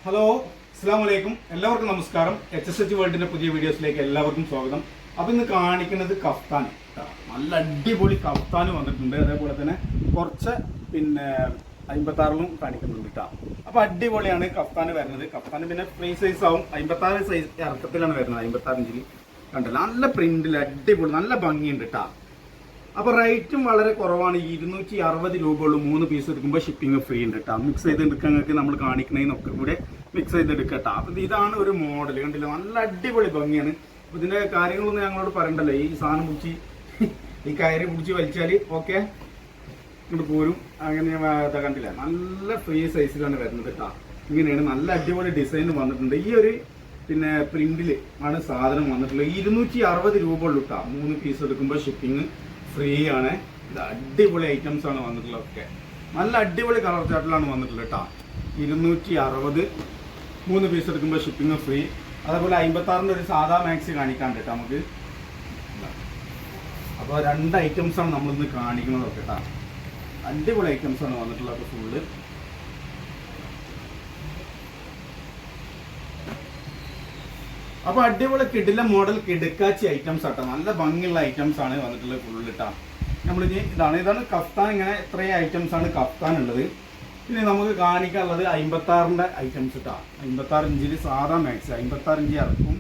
Hello, അസ്സലാമു അലൈക്കും. എല്ലാവർക്കും നമസ്കാരം. HSH വേൾഡിന്റെ പുതിയ വീഡിയോസിലേക്ക് എല്ലാവർക്കും സ്വാഗതം. അപ്പോൾ ഇന്ന് കാണിക്കുന്നത് കഫ്താൻ. നല്ല അടിപൊളി കഫ്താൻ വന്നിട്ടുണ്ട്. അതേപോലെ തന്നെ കുറച്ച് 56ലും കാണിക്കുന്നുണ്ട് കേട്ടോ. അപ്പോൾ അടിപൊളിയാണ് കഫ്താൻ വരുന്നത്. കഫ്താൻ പിന്നെ ഫ്രീ സൈസ് ആവും. 56 സൈസ് ഇറക്കത്തിലാണ് വരുന്നത്. 56 ഇഞ്ചിൽ കണ്ടല്ലോ, നല്ല പ്രിന്റിൽ അടിപൊളി, നല്ല ഭംഗിയുണ്ട് കേട്ടോ. അപ്പോൾ റേറ്റും വളരെ കുറവാണ്. 260 രൂപയുള്ളൂ. 3 പീസ് എടുക്കുമ്പോൾ ഷിപ്പിംഗ് ഫ്രീ ഉണ്ട് കേട്ടോ. മിക്സ് ചെയ്തെടുക്കാനൊക്കെ നമ്മൾ കാണിക്കണതിനൊക്കെ കൂടെ മിക്സ് ചെയ്തെടുക്കട്ടോ. അപ്പം ഇതാണ് ഒരു മോഡൽ, കണ്ടില്ല, നല്ല അടിപൊളി ഭംഗിയാണ്. അപ്പോൾ ഇതിൻ്റെ കാര്യങ്ങളൊന്നും ഞങ്ങളോട് പറയണ്ടല്ലോ. ഈ സാധനം പിടിച്ച് ഈ കയറി പിടിച്ച് വലിച്ചാൽ ഓക്കെ ഇങ്ങോട്ട് പോരും. അങ്ങനെ കണ്ടില്ല, നല്ല ഫ്രീ സൈസിലാണ് വരുന്നത് കേട്ടോ. ഇങ്ങനെയാണ് നല്ല അടിപൊളി ഡിസൈൻ വന്നിട്ടുണ്ട്. ഈ ഒരു പ്രിന്റിൽ ആണ് സാധനം വന്നിട്ടുള്ളത്. 260 രൂപ ഉള്ളൂ കേട്ടോ. 3 പീസ് എടുക്കുമ്പോൾ ഷിപ്പിംഗ് ഫ്രീ ആണ്. ഇത് അടിപൊളി ഐറ്റംസ് ആണ് വന്നിട്ടുള്ളത്. ഒക്കെ നല്ല അടിപൊളി കളർ ചാർട്ടിലാണ് വന്നിട്ടുള്ളത് കേട്ടോ. 260, 3 പീസ് എടുക്കുമ്പോൾ ഷിപ്പിംഗ് ഫ്രീ. അതേപോലെ 56ന്റെ ഒരു സാധാ മാക്സി കാണിക്കാൻ കേട്ടോ നമുക്ക്. അപ്പോൾ 2 ഐറ്റംസ് ആണ് നമ്മളിന്ന് കാണിക്കുന്നത് കേട്ടോ. അടിപൊളി ഐറ്റംസ് ആണ് വന്നിട്ടുള്ളത് ഫുള്ള്. അപ്പോൾ അടിപൊളി കിടില മോഡൽ കിടക്കാച്ചി ഐറ്റംസ് ആട്ടോ. നല്ല ഭംഗിയുള്ള ഐറ്റംസ് ആണ് വന്നിട്ടുള്ളത് ഫുള്ള് ഇട്ടാ. നമ്മളിനി ഇതാണ് കഫ്താൻ. ഇങ്ങനെ ഇത്രയും ഐറ്റംസ് ആണ് കഫ്താൻ ഉള്ളത്. പിന്നെ നമുക്ക് കാണിക്കാനുള്ളത് 56ന്റെ ഐറ്റംസ് ഇട്ടാ. 56 ഇഞ്ചിൽ സാധാ മാക്സ്, 56 ഇഞ്ച് ഇറക്കും,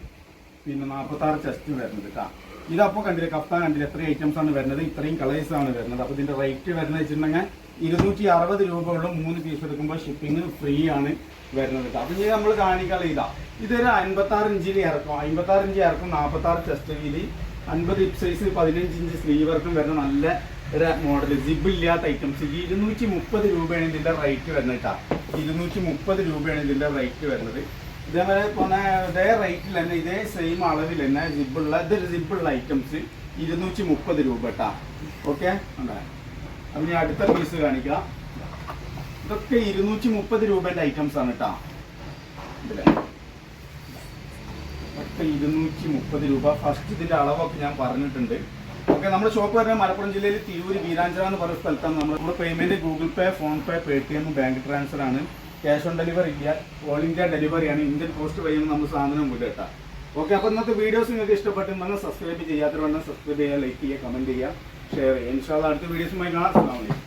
പിന്നെ 46 ചെസ്റ്റ് വരുന്നത് കേട്ടോ. ഇതപ്പോൾ കണ്ടില്ല, കഫ്താൻ കണ്ടില്ല, എത്രയും ഐറ്റംസ് ആണ് വരുന്നത്. ഇത്രയും കളേഴ്സ് ആണ് വരുന്നത്. അപ്പോൾ ഇതിന്റെ റേറ്റ് വരുന്നത് വെച്ചിട്ടുണ്ടെങ്കിൽ 260 രൂപ ഉള്ളൂ. 3 പീസ് എടുക്കുമ്പോൾ ഷിപ്പിംഗ് ഫ്രീ ആണ് വരുന്നത് കേട്ടോ. അപ്പം നമ്മൾ കാണിക്കാനുള്ള ഇതൊരു 56 ഇഞ്ചിൽ ഇറക്കും. 56 ഇഞ്ച് ഇറക്കും, 46 ചെസ്റ്റ് വീതി, 50 ഹിപ്പ് സൈസ്, 15 ഇഞ്ച് സ്ലീവ് വർക്കും വരുന്ന നല്ല ഒരു മോഡൽ. ജിബ് ഇല്ലാത്ത ഐറ്റംസ്. 230 രൂപയാണ് ഇതിന്റെ റേറ്റ് വരുന്നത് കേട്ടോ. 230 രൂപയാണ് ഇതിന്റെ റേറ്റ് വരുന്നത്. ഇതേപോലെ ഇതേ റേറ്റിൽ തന്നെ, ഇതേ സെയിം അളവിൽ തന്നെ ഇതൊരു ജിബുള്ള ഐറ്റംസ് 230 രൂപ കേട്ടോ. ഓക്കെ, അപ്പം ഞാൻ അടുത്ത പീസ് കാണിക്കാം. ഇതൊക്കെ 230 രൂപേന്റെ ഐറ്റംസ് ആണ് കേട്ടോ. ഇതിലെ ഒക്കെ 230 രൂപ. ഫസ്റ്റ് ഇതിന്റെ അളവൊക്കെ ഞാൻ പറഞ്ഞിട്ടുണ്ട്. ഓക്കെ, നമ്മുടെ ഷോപ്പ് വരുന്നത് മലപ്പുറം ജില്ലയിൽ തിരൂർ വീരാഞ്ചിറ എന്ന് പറയുന്ന സ്ഥലത്താണ്. നമ്മുടെ payment Google Pay, PhonePe, Paytm, bank transfer ആണ്. ക്യാഷ് ഓൺ ഡെലിവറി ഇല്ല. ഓൾ ഇന്ത്യ ഡെലിവറിയാണ്. ഇന്ത്യൻ പോസ്റ്റ് വഴിയാണ് നമ്മൾ സാധനം വിടുക കേട്ടോ. ഓക്കെ, അപ്പോൾ ഇന്നത്തെ വീഡിയോസ് നിങ്ങൾക്ക് ഇഷ്ടപ്പെട്ടുണ്ടെങ്കിൽ സബ്സ്ക്രൈബ് ചെയ്യാത്തവരുണ്ടെങ്കിൽ സബ്സ്ക്രൈബ് ചെയ്യുക, ലൈക്ക് ചെയ്യുക, കമന്റ് ചെയ്യുക, ഷെയർ ചെയ്യുക. ഇൻഷാല്ലാ അടുത്ത വീഡിയോസുമായി കാണാം. അസ്സലാമു അലൈക്കും.